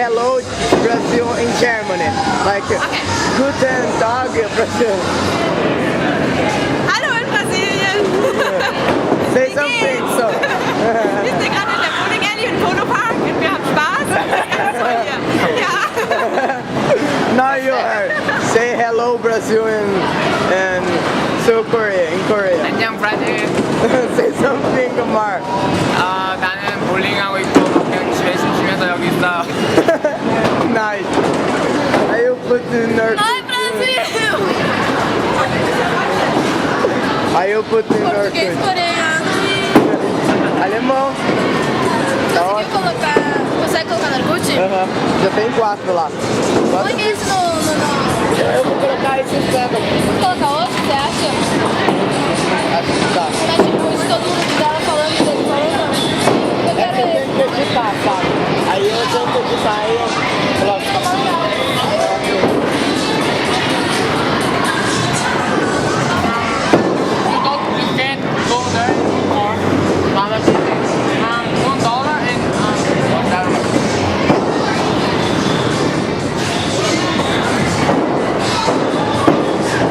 hello Brazil in Germany. Like Okay. Guten Tag Brazil. Hallo in Brasilien! Say Wie something geht's? so. Wir sind gerade in der Bowling Alley im Polopark und wir haben Spaß. Das ist ganz toll hier. Ja. Now you heard. Say hello Brazil in South Korea, in Korea. 안녕 브라질. Say something Mark. 나는 볼링하고 있고 박병 집에 심심해서 여기 있어. Nice. Aí eu put in North. Ai, Brasil! Aí eu put in North. Português, coreano Alemão. Tá Conseguiu ótimo. colocar... Consegue colocar no Orkut? Aham. Já tem 4 lá. Coloque esse no... Eu vou colocar esse pega. Vamos colocar outro, você acha? Acho que tá. Mas tipo, de todo mundo dela falando, dele falando, não. Eu É quero que eu esse. tenho que editar, sabe? Aí eu tenho que editar aí eu coloco